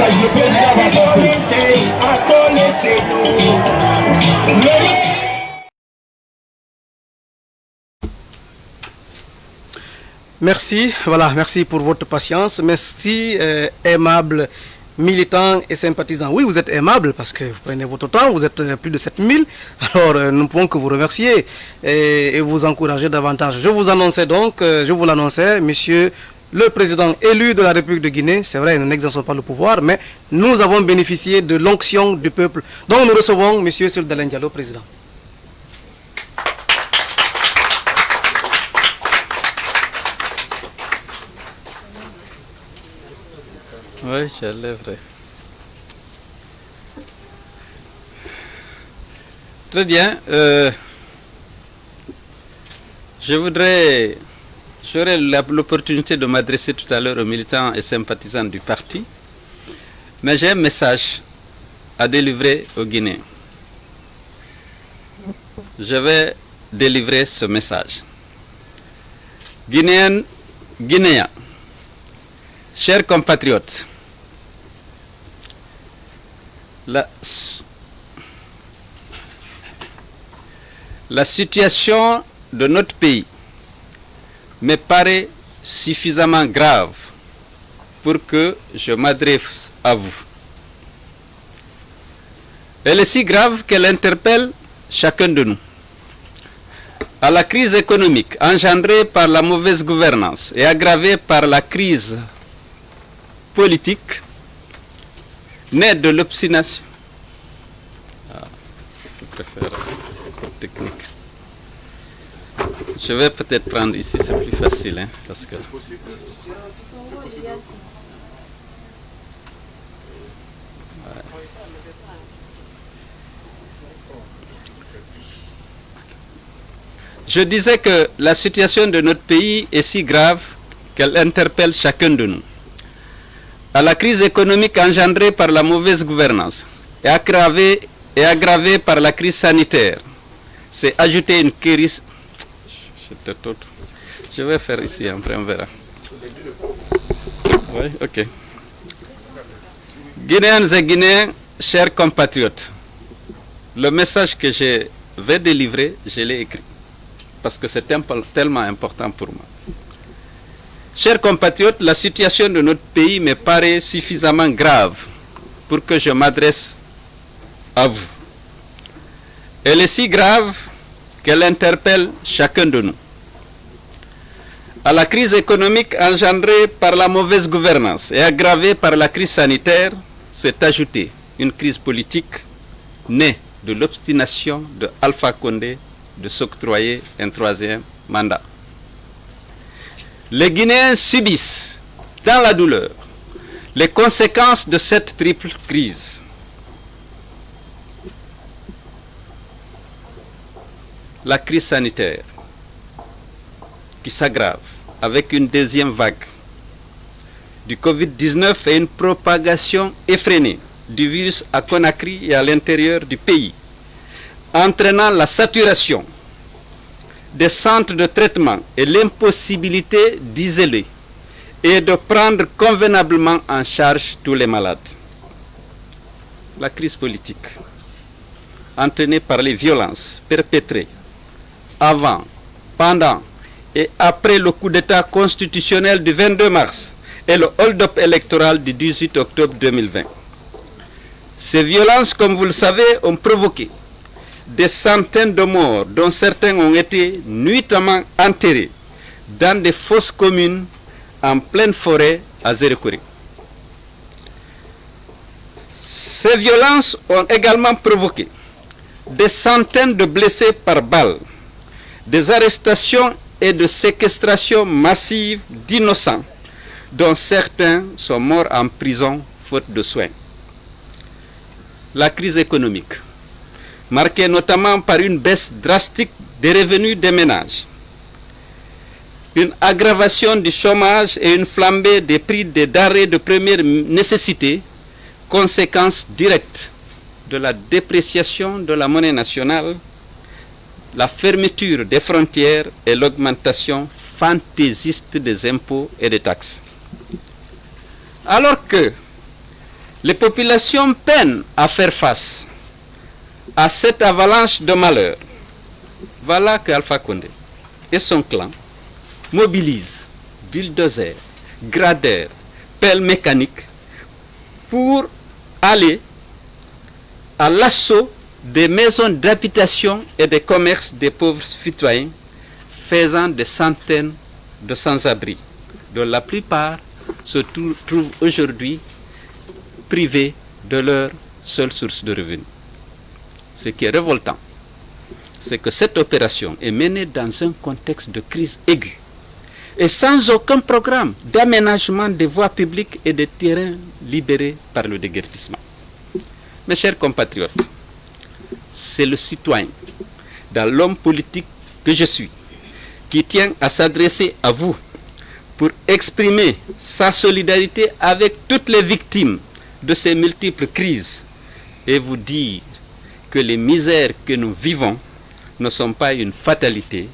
message, le président va passer. Merci, voilà, merci pour votre patience. Merci, aimable militants et sympathisants. Oui, vous êtes aimables parce que vous prenez votre temps, vous êtes plus de 7000. Alors, nous ne pouvons que vous remercier et vous encourager davantage. Je vous annonçais donc, je vous l'annonçais, monsieur le président élu de la République de Guinée. C'est vrai, nous n'exerçons pas le pouvoir, mais nous avons bénéficié de l'onction du peuple. Donc, nous recevons monsieur Cyril Dalein Diallo, président. Oui, je lèverai. Très bien. J'aurai l'opportunité de m'adresser tout à l'heure aux militants et sympathisants du parti, mais j'ai un message à délivrer aux Guinéens. Je vais délivrer ce message. Guinéens, chers compatriotes, la situation de notre pays me paraît suffisamment grave pour que je m'adresse à vous. Elle est si grave qu'elle interpelle chacun de nous. À la crise économique engendrée par la mauvaise gouvernance et aggravée par la crise politique, née de l'obstination. Je préfère technique. Je vais peut-être prendre ici, c'est plus facile, hein, parce que... Je disais que la situation de notre pays est si grave qu'elle interpelle chacun de nous. À la crise économique engendrée par la mauvaise gouvernance et aggravée par la crise sanitaire, c'est ajouter une crise... Je vais faire ici, après on verra. Oui, ok. Guinéennes et Guinéens, chers compatriotes, le message que je vais délivrer, je l'ai écrit, parce que c'est tellement important pour moi. Chers compatriotes, la situation de notre pays me paraît suffisamment grave pour que je m'adresse à vous. Elle est si grave qu'elle interpelle chacun de nous. À la crise économique engendrée par la mauvaise gouvernance et aggravée par la crise sanitaire, s'est ajoutée une crise politique née de l'obstination de Alpha Condé de s'octroyer un troisième mandat. Les Guinéens subissent, dans la douleur, les conséquences de cette triple crise. La crise sanitaire qui s'aggrave avec une deuxième vague du Covid-19 et une propagation effrénée du virus à Conakry et à l'intérieur du pays, entraînant la saturation des centres de traitement et l'impossibilité d'isoler et de prendre convenablement en charge tous les malades. La crise politique, entraînée par les violences perpétrées avant, pendant et après le coup d'État constitutionnel du 22 mars et le hold-up électoral du 18 octobre 2020. Ces violences, comme vous le savez, ont provoqué des centaines de morts, dont certains ont été nuitamment enterrés dans des fosses communes en pleine forêt à Zérekuri. Ces violences ont également provoqué des centaines de blessés par balles, des arrestations et de séquestrations massives d'innocents, dont certains sont morts en prison faute de soins. La crise économique, marquée notamment par une baisse drastique des revenus des ménages, une aggravation du chômage et une flambée des prix des denrées de première nécessité, conséquence directe de la dépréciation de la monnaie nationale, la fermeture des frontières et l'augmentation fantaisiste des impôts et des taxes. Alors que Les populations peinent à faire face à cette avalanche de malheur. Voilà que Alpha Condé et son clan mobilisent bulldozers, gradeurs, pelles mécaniques pour aller à l'assaut des maisons d'habitation et des commerces des pauvres citoyens, faisant des centaines de sans-abri, dont la plupart se trouvent aujourd'hui privés de leur seule source de revenus. Ce qui est révoltant, c'est que cette opération est menée dans un contexte de crise aiguë et sans aucun programme d'aménagement des voies publiques et des terrains libérés par le déguerpissement. Mes chers compatriotes, c'est le citoyen, dans l'homme politique que je suis, qui tient à s'adresser à vous pour exprimer sa solidarité avec toutes les victimes de ces multiples crises et vous dire que les misères que nous vivons ne sont pas une fatalité,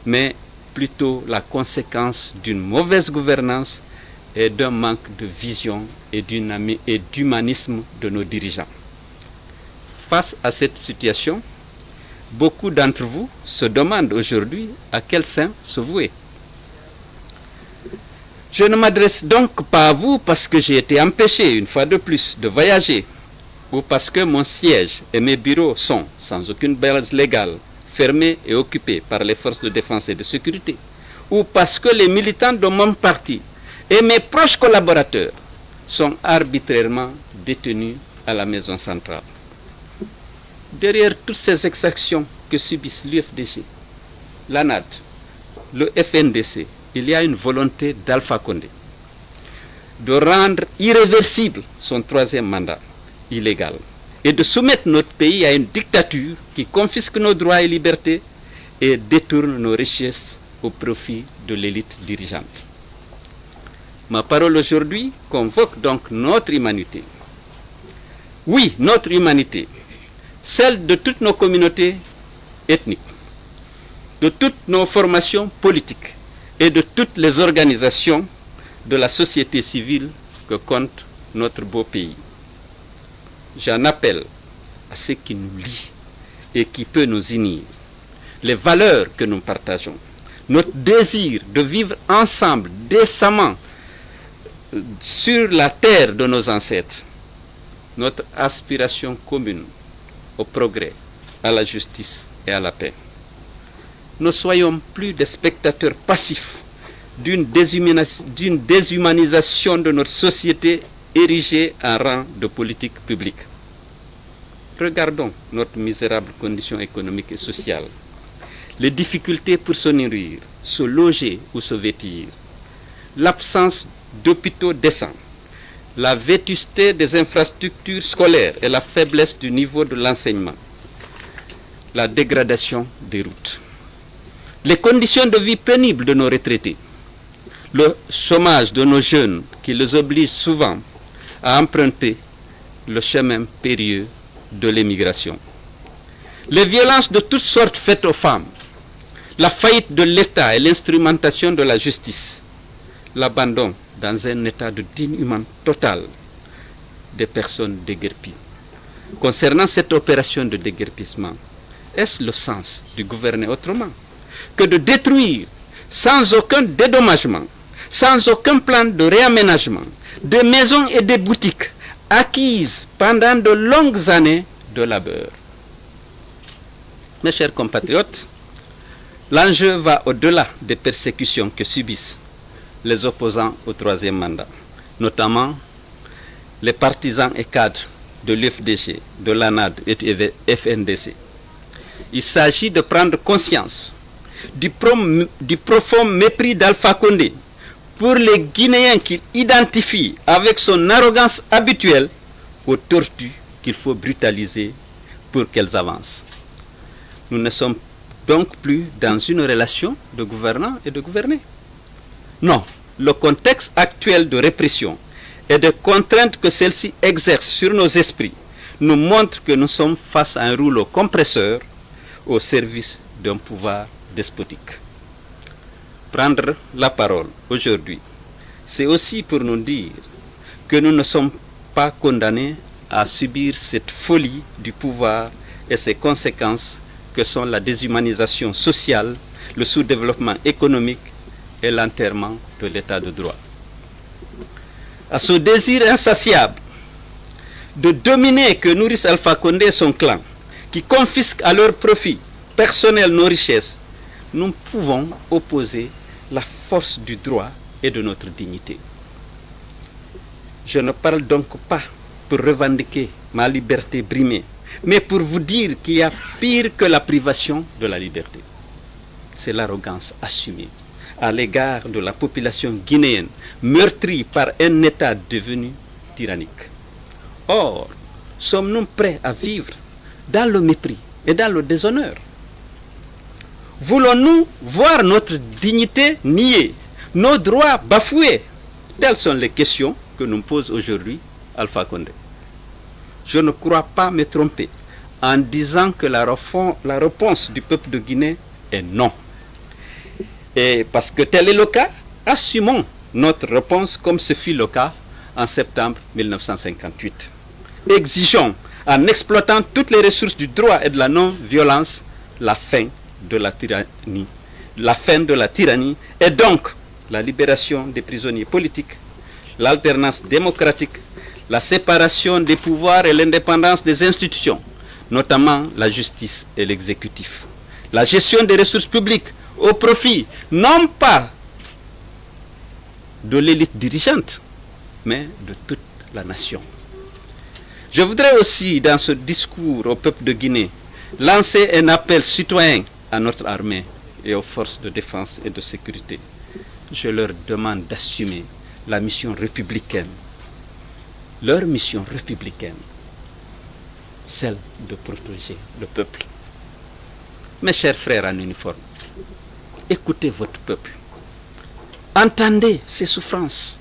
mais plutôt la conséquence d'une mauvaise gouvernance et d'un manque de vision et d'humanisme de nos dirigeants. Face à cette situation, beaucoup d'entre vous se demandent aujourd'hui à quel saint se vouer. Je ne m'adresse donc pas à vous parce que j'ai été empêché une fois de plus de voyager ou parce que mon siège et mes bureaux sont, sans aucune base légale, fermés et occupés par les forces de défense et de sécurité, ou parce que les militants de mon parti et mes proches collaborateurs sont arbitrairement détenus à la maison centrale. Derrière toutes ces exactions que subissent l'UFDG, l'ANAD, le FNDC, il y a une volonté d'Alpha Condé de rendre irréversible son troisième mandat illégal et de soumettre notre pays à une dictature qui confisque nos droits et libertés et détourne nos richesses au profit de l'élite dirigeante. Ma parole aujourd'hui convoque donc notre humanité. Oui, notre humanité, celle de toutes nos communautés ethniques, de toutes nos formations politiques et de toutes les organisations de la société civile que compte notre beau pays. J'en appelle à ce qui nous lie et qui peut nous unir, les valeurs que nous partageons, notre désir de vivre ensemble décemment sur la terre de nos ancêtres, notre aspiration commune au progrès, à la justice et à la paix. Ne soyons plus des spectateurs passifs d'une déshumanisation de notre société érigée en rang de politique publique. Regardons notre misérable condition économique et sociale, les difficultés pour se nourrir, se loger ou se vêtir, l'absence d'hôpitaux décents, la vétusté des infrastructures scolaires et la faiblesse du niveau de l'enseignement, la dégradation des routes, les conditions de vie pénibles de nos retraités, le chômage de nos jeunes qui les oblige souvent à emprunter le chemin périlleux de l'émigration, les violences de toutes sortes faites aux femmes, la faillite de l'État et l'instrumentation de la justice, l'abandon dans un état de d'inhumain total des personnes déguerpies. Concernant cette opération de déguerpissement, est-ce le sens du gouverner autrement que de détruire sans aucun dédommagement, sans aucun plan de réaménagement, des maisons et des boutiques acquises pendant de longues années de labeur? Mes chers compatriotes, l'enjeu va au-delà des persécutions que subissent les opposants au troisième mandat, notamment les partisans et cadres de l'UFDG, de l'ANAD et du FNDC. Il s'agit de prendre conscience du profond mépris d'Alpha Condé pour les Guinéens qu'il identifie avec son arrogance habituelle aux tortues qu'il faut brutaliser pour qu'elles avancent. Nous ne sommes donc plus dans une relation de gouvernant et de gouverné. Non, le contexte actuel de répression et de contraintes que celle-ci exerce sur nos esprits nous montre que nous sommes face à un rouleau compresseur au service d'un pouvoir despotique. Prendre la parole aujourd'hui, c'est aussi pour nous dire que nous ne sommes pas condamnés à subir cette folie du pouvoir et ses conséquences que sont la déshumanisation sociale, le sous-développement économique et l'enterrement de l'état de droit. À ce désir insatiable de dominer que nourrissent Alpha Condé et son clan, qui confisquent à leur profit personnel nos richesses, nous pouvons opposer la force du droit et de notre dignité. Je ne parle donc pas pour revendiquer ma liberté brimée, mais pour vous dire qu'il y a pire que la privation de la liberté. C'est l'arrogance assumée à l'égard de la population guinéenne, meurtrie par un État devenu tyrannique. Or, sommes-nous prêts à vivre dans le mépris et dans le déshonneur? Voulons-nous voir notre dignité niée, nos droits bafoués? Telles sont les questions que nous pose aujourd'hui Alpha Condé. Je ne crois pas me tromper en disant que la réponse du peuple de Guinée est non. Et parce que tel est le cas, assumons notre réponse comme ce fut le cas en septembre 1958. Exigeons, en exploitant toutes les ressources du droit et de la non-violence, la fin de la tyrannie et donc la libération des prisonniers politiques, l'alternance démocratique, la séparation des pouvoirs et l'indépendance des institutions, notamment la justice et l'exécutif, la gestion des ressources publiques au profit non pas de l'élite dirigeante, mais de toute la nation. Je voudrais aussi, dans ce discours au peuple de Guinée, lancer un appel citoyen à notre armée et aux forces de défense et de sécurité. Je leur demande d'assumer la mission républicaine, leur mission républicaine, celle de protéger le peuple. Mes chers frères en uniforme, écoutez votre peuple, entendez ses souffrances,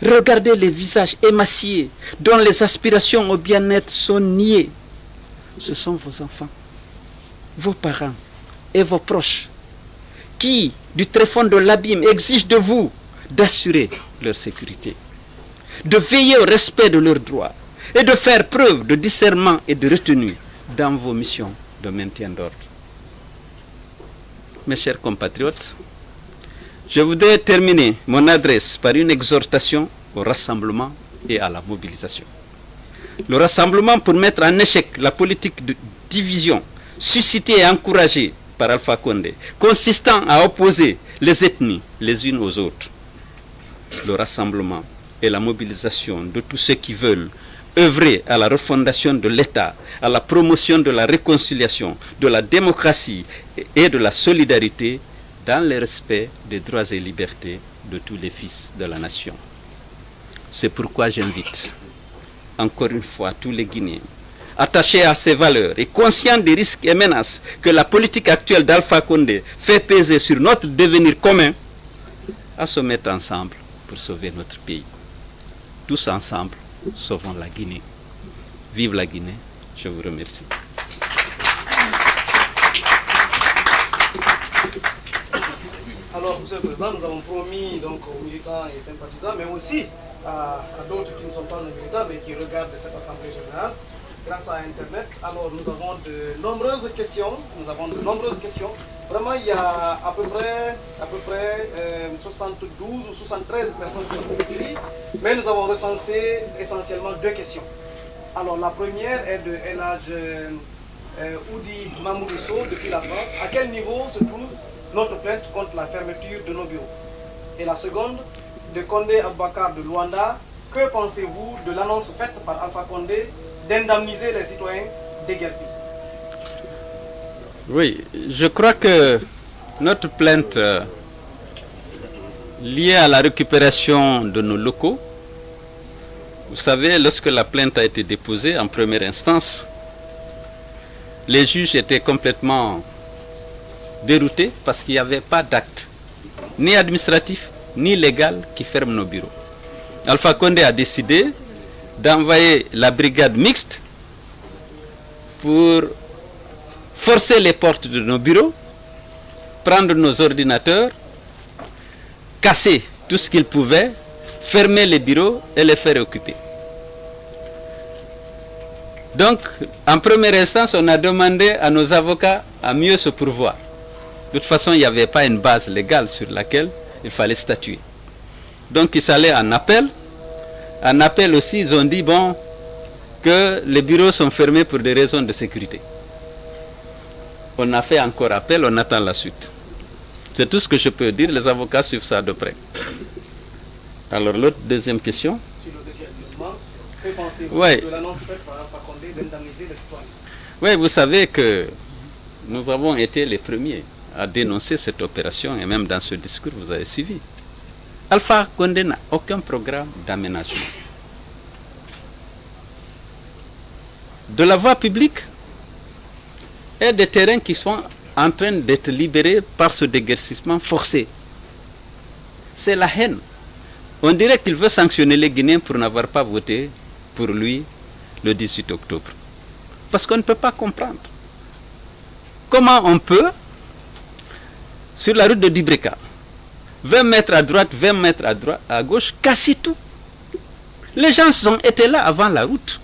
regardez les visages émaciés dont les aspirations au bien-être sont niées. Ce sont vos enfants, vos parents et vos proches qui, du tréfonds de l'abîme, exigent de vous d'assurer leur sécurité, de veiller au respect de leurs droits et de faire preuve de discernement et de retenue dans vos missions de maintien d'ordre. Mes chers compatriotes, je voudrais terminer mon adresse par une exhortation au rassemblement et à la mobilisation. Le rassemblement pour mettre en échec la politique de division suscitée et encouragée par Alpha Condé, consistant à opposer les ethnies les unes aux autres. Le rassemblement et la mobilisation de tous ceux qui veulent œuvrer à la refondation de l'État, à la promotion de la réconciliation, de la démocratie et de la solidarité dans le respect des droits et libertés de tous les fils de la nation. C'est pourquoi j'invite encore une fois tous les Guinéens, attachés à ces valeurs et conscients des risques et menaces que la politique actuelle d'Alpha Condé fait peser sur notre devenir commun, à se mettre ensemble pour sauver notre pays. Tous ensemble, sauvons la Guinée. Vive la Guinée, je vous remercie. Alors, Monsieur le Président, nous avons promis donc, aux militants et sympathisants, mais aussi à d'autres qui ne sont pas nos militants, mais qui regardent cette Assemblée générale, grâce à Internet. Alors, nous avons de nombreuses questions. Vraiment, il y a à peu près 72 ou 73 personnes qui ont écrit, mais nous avons recensé essentiellement deux questions. Alors, la première est de El Hadj Oudi Mamoudousso depuis la France. À quel niveau se trouve notre plainte contre la fermeture de nos bureaux? Et la seconde, de Condé Aboubacar de Luanda. Que pensez-vous de l'annonce faite par Alpha Condé d'indemniser les citoyens déguerpis? Oui, je crois que notre plainte liée à la récupération de nos locaux, vous savez, lorsque la plainte a été déposée en première instance, les juges étaient complètement déroutés parce qu'il n'y avait pas d'acte, ni administratif, ni légal, qui ferme nos bureaux. Alpha Condé a décidé d'envoyer la brigade mixte pour forcer les portes de nos bureaux, prendre nos ordinateurs, casser tout ce qu'ils pouvaient, fermer les bureaux et les faire occuper. Donc, en première instance, on a demandé à nos avocats à mieux se pourvoir. De toute façon, il n'y avait pas une base légale sur laquelle il fallait statuer. Donc, il s'allait en appel. En appel aussi, ils ont dit, bon, que les bureaux sont fermés pour des raisons de sécurité. On a fait encore appel, on attend la suite. C'est tout ce que je peux dire, les avocats suivent ça de près. Alors, l'autre deuxième question. Sur le déguerpissement, que pensez-vous Ouais. de l'annonce faite par Alpha Condé d'indemniser les citoyens? Oui, vous savez que nous avons été les premiers à dénoncer cette opération, et même dans ce discours, vous avez suivi. Alpha Condé n'a aucun programme d'aménagement de la voie publique et des terrains qui sont en train d'être libérés par ce déguerpissement forcé. C'est la haine. On dirait qu'il veut sanctionner les Guinéens pour n'avoir pas voté pour lui le 18 octobre. Parce qu'on ne peut pas comprendre. Comment on peut, sur la route de Dibreka, 20 mètres à droite, 20 mètres à gauche, casser tout. Les gens étaient là avant la route.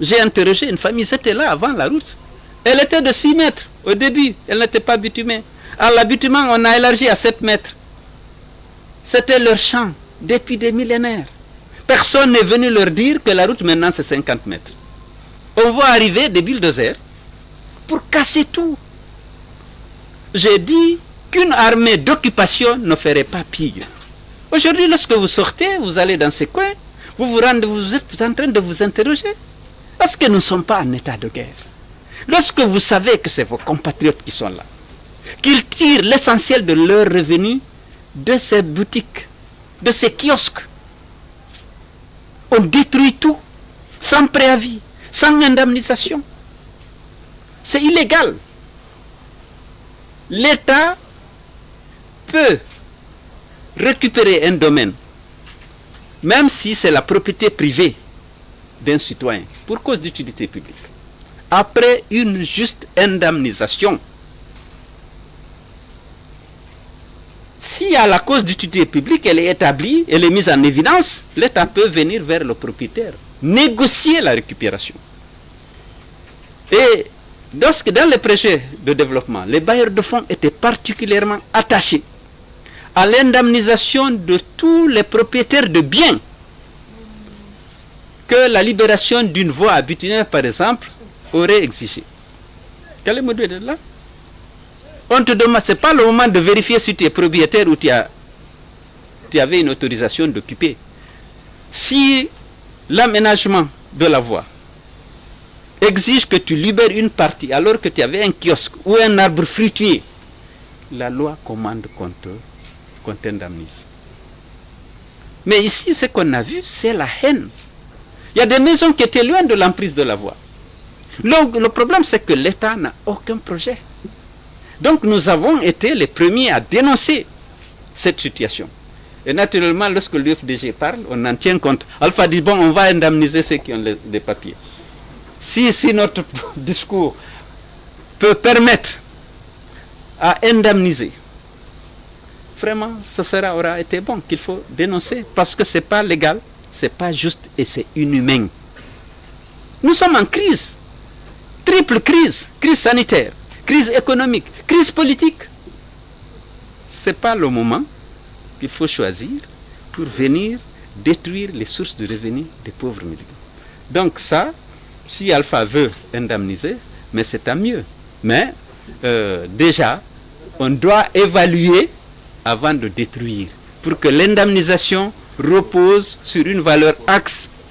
J'ai interrogé une famille, ils étaient là avant la route. Elle était de 6 mètres au début, elle n'était pas bitumée. À l'abitumement, on a élargi à 7 mètres. C'était leur champ depuis des millénaires. Personne n'est venu leur dire que la route maintenant c'est 50 mètres. On voit arriver des bulldozers pour casser tout. J'ai dit qu'une armée d'occupation ne ferait pas pire. Aujourd'hui, lorsque vous sortez, vous allez dans ces coins, vous êtes en train de vous interroger. Est-ce que nous ne sommes pas en état de guerre? Lorsque vous savez que c'est vos compatriotes qui sont là, qu'ils tirent l'essentiel de leurs revenus de ces boutiques, de ces kiosques, on détruit tout, sans préavis, sans indemnisation. C'est illégal. L'État peut récupérer un domaine, même si c'est la propriété privée d'un citoyen, pour cause d'utilité publique, après une juste indemnisation. Si à la cause d'utilité publique, elle est établie, elle est mise en évidence, l'État peut venir vers le propriétaire, négocier la récupération. Et lorsque dans les projets de développement, les bailleurs de fonds étaient particulièrement attachés à l'indemnisation de tous les propriétaires de biens, que la libération d'une voie habituelle, par exemple, aurait exigé. Quel est le modèle de là? On te demande, ce n'est pas le moment de vérifier si tu es propriétaire ou tu avais une autorisation d'occuper. Si l'aménagement de la voie exige que tu libères une partie alors que tu avais un kiosque ou un arbre fruitier, la loi commande qu'on t'indemnise. Mais ici, ce qu'on a vu, c'est la haine. Il y a des maisons qui étaient loin de l'emprise de la voie. Le problème, c'est que l'État n'a aucun projet. Donc nous avons été les premiers à dénoncer cette situation. Et naturellement, lorsque l'UFDG parle, on en tient compte. Alpha dit, bon, on va indemniser ceux qui ont des papiers. Si notre discours peut permettre à indemniser, vraiment, ça aura été bon, qu'il faut dénoncer, parce que ce n'est pas légal, ce n'est pas juste et c'est inhumain. Nous sommes en crise, triple crise, crise sanitaire, crise économique, crise politique. Ce n'est pas le moment qu'il faut choisir pour venir détruire les sources de revenus des pauvres militants. Donc ça, si Alpha veut indemniser, mais c'est tant mieux. Mais déjà, on doit évaluer avant de détruire, pour que l'indemnisation repose sur une valeur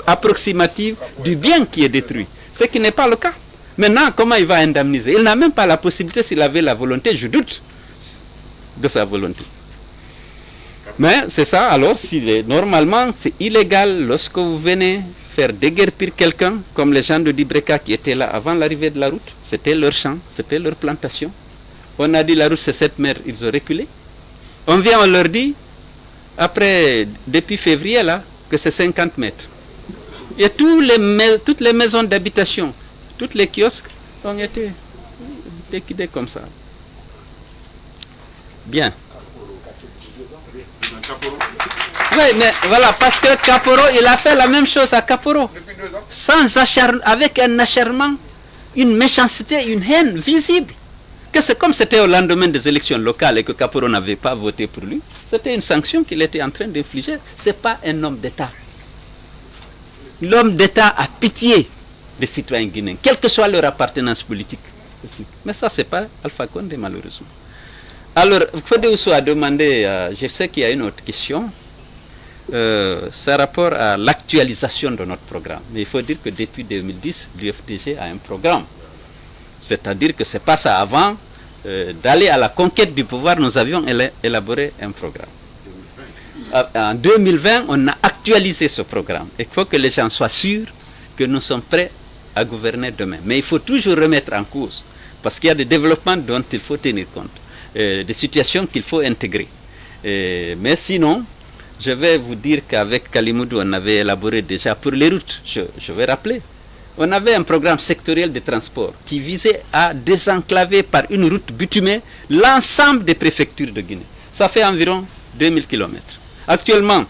approximative du bien qui est détruit. Ce qui n'est pas le cas. Maintenant, comment il va indemniser? Il n'a même pas la possibilité, s'il avait la volonté, je doute de sa volonté. Mais c'est ça, alors, normalement, c'est illégal lorsque vous venez faire déguerpir quelqu'un, comme les gens de Dibreka qui étaient là avant l'arrivée de la route. C'était leur champ, c'était leur plantation. On a dit la route c'est 7 mètres, ils ont reculé. On vient, on leur dit, depuis février là, que c'est 50 mètres. Et toutes les maisons d'habitation, tous les kiosques ont été liquidés comme ça. Bien. Oui, mais voilà, parce que Kaporo, il a fait la même chose à Kaporo. Avec un acharnement, une méchanceté, une haine visible. Que c'est comme c'était au lendemain des élections locales et que Kaporo n'avait pas voté pour lui, c'était une sanction qu'il était en train d'infliger. Ce n'est pas un homme d'État. L'homme d'État a pitié des citoyens guinéens, quelle que soit leur appartenance politique. Mais ça, ce n'est pas Alpha Condé, malheureusement. Alors, Fodéousso a demandé, je sais qu'il y a une autre question, c'est rapport à l'actualisation de notre programme. Mais il faut dire que depuis 2010, l'UFDG a un programme. C'est-à-dire que ce n'est pas ça. Avant d'aller à la conquête du pouvoir, nous avions élaboré un programme. En 2020, on a actualisé ce programme. Il faut que les gens soient sûrs que nous sommes prêts à gouverner demain. Mais il faut toujours remettre en cause, parce qu'il y a des développements dont il faut tenir compte, des situations qu'il faut intégrer. Mais sinon, je vais vous dire qu'avec Kalimoudou, on avait élaboré déjà pour les routes, je vais rappeler, on avait un programme sectoriel de transport qui visait à désenclaver par une route bitumée l'ensemble des préfectures de Guinée. Ça fait environ 2000 km. Actuellement,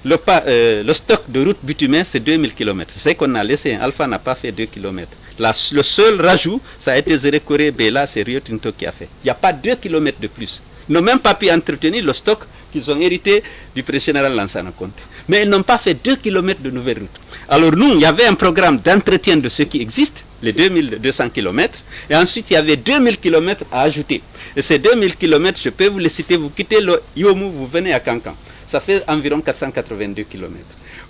le stock de routes bitumées, c'est 2000 km. C'est ce qu'on a laissé. Alpha n'a pas fait 2 km. Le seul rajout, ça a été Zéré Koré Bela, c'est Rio Tinto qui a fait. Il n'y a pas 2 km de plus. Ils n'ont même pas pu entretenir le stock qu'ils ont hérité du président général Lansana Conté. Mais ils n'ont pas fait 2 km de nouvelles routes. Alors nous, il y avait un programme d'entretien de ce qui existe, les 2200 km, et ensuite il y avait 2000 km à ajouter. Et ces 2000 km, je peux vous les citer, vous quittez le Yomu, vous venez à Kankan. Ça fait environ 482 km.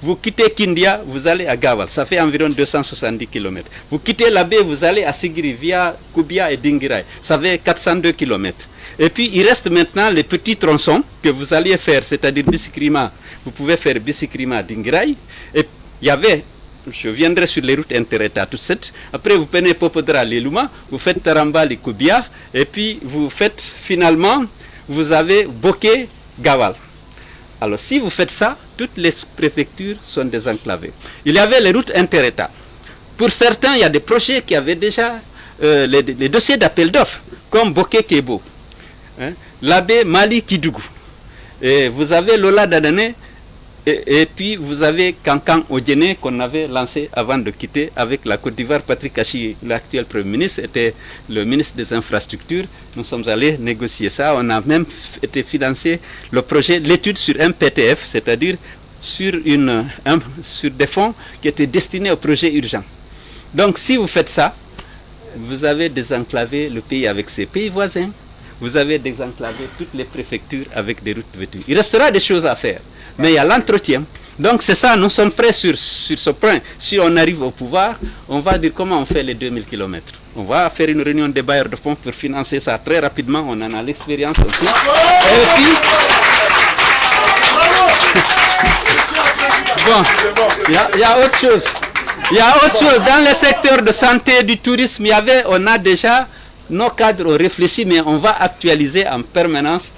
Vous quittez Kindia, vous allez à Gawal, ça fait environ 270 km. Vous quittez Labé, vous allez à Sigiri via Koubia et Dingirai, ça fait 402 km. Et puis il reste maintenant les petits tronçons que vous alliez faire, c'est-à-dire Bissikrima. Vous pouvez faire Bissikrima Dingirai. Et il y avait, je viendrai sur les routes inter-États tout de suite. Après vous prenez Popodra Leluma, vous faites Taramba Koubia, et puis vous faites finalement, vous avez Boké Gawal. Alors si vous faites ça, toutes les préfectures sont désenclavées. Il y avait les routes inter-États. Pour certains, il y a des projets qui avaient déjà les dossiers d'appel d'offres, comme Boké Kebo, Labé Mali Kidougou. Et vous avez Lola Dadane, et puis vous avez Kankan Odjene qu'on avait lancé avant de quitter avec la Côte d'Ivoire. Patrick Kachi, l'actuel Premier ministre, était le ministre des Infrastructures. Nous sommes allés négocier ça. On a même été financé le projet, l'étude sur un PTF, c'est-à-dire sur des fonds qui étaient destinés aux projets urgents. Donc si vous faites ça, vous avez désenclavé le pays avec ses pays voisins. Vous avez désenclavé toutes les préfectures avec des routes vêtues. Il restera des choses à faire, mais il y a l'entretien. Donc c'est ça, nous sommes prêts sur ce point. Si on arrive au pouvoir, on va dire comment on fait les 2000 km. On va faire une réunion des bailleurs de fonds pour financer ça très rapidement. On en a l'expérience aussi. Et puis, bon, il y a autre chose. Il y a autre chose. Dans le secteur de santé, du tourisme, on a déjà... Nos cadres ont réfléchi, mais on va actualiser en permanence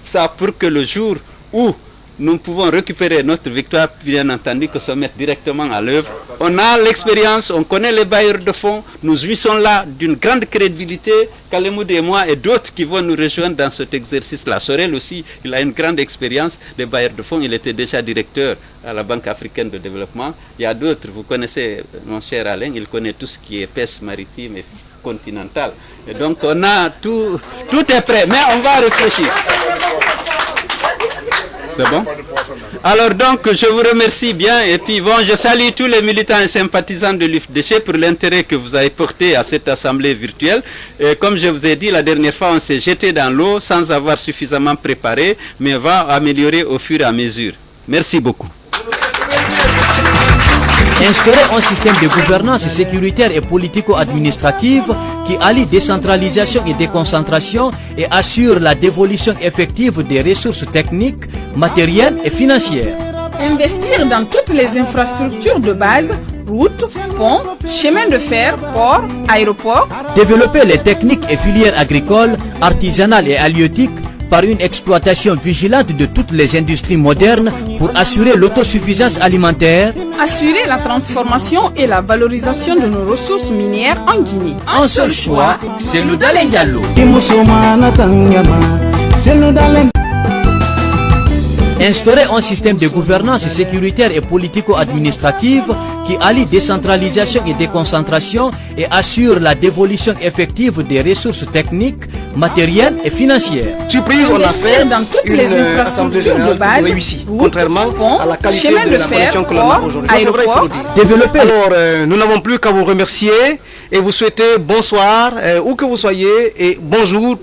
ça pour que le jour où nous pouvons récupérer notre victoire, bien entendu, que se mettre directement à l'œuvre. On a l'expérience, on connaît les bailleurs de fonds, nous jouissons là d'une grande crédibilité. Kalemoud et moi et d'autres qui vont nous rejoindre dans cet exercice-là. Sorel aussi, il a une grande expérience des bailleurs de fonds, il était déjà directeur à la Banque africaine de développement. Il y a d'autres, vous connaissez mon cher Alain, il connaît tout ce qui est pêche maritime et continentale. Et donc on a tout est prêt, mais on va réfléchir. C'est bon? Alors donc je vous remercie bien et puis bon, je salue tous les militants et sympathisants de l'UFDG pour l'intérêt que vous avez porté à cette assemblée virtuelle. Et comme je vous ai dit la dernière fois, on s'est jeté dans l'eau sans avoir suffisamment préparé, mais on va améliorer au fur et à mesure. Merci beaucoup. Instaurer un système de gouvernance sécuritaire et politico-administrative qui allie décentralisation et déconcentration et assure la dévolution effective des ressources techniques, matérielles et financières. Investir dans toutes les infrastructures de base, routes, ponts, chemins de fer, ports, aéroports. Développer les techniques et filières agricoles, artisanales et halieutiques par une exploitation vigilante de toutes les industries modernes pour assurer l'autosuffisance alimentaire. Assurer la transformation et la valorisation de nos ressources minières en Guinée. Un seul choix, c'est le Daleng Diallo. Instaurer un système de gouvernance sécuritaire et politico-administrative qui allie décentralisation et déconcentration et assure la dévolution effective des ressources techniques, matérielles et financières. Surprise, on a fait dans toutes une les assemblée infrastructures de générale base, réussie, routes, contrairement ponts, à la qualité chemins de de la fer, connexion que l'on a ports, aujourd'hui. Ça, c'est vrai, il faut le dire. Développer Alors, nous n'avons plus qu'à vous remercier et vous souhaiter bonsoir, où que vous soyez, et bonjour.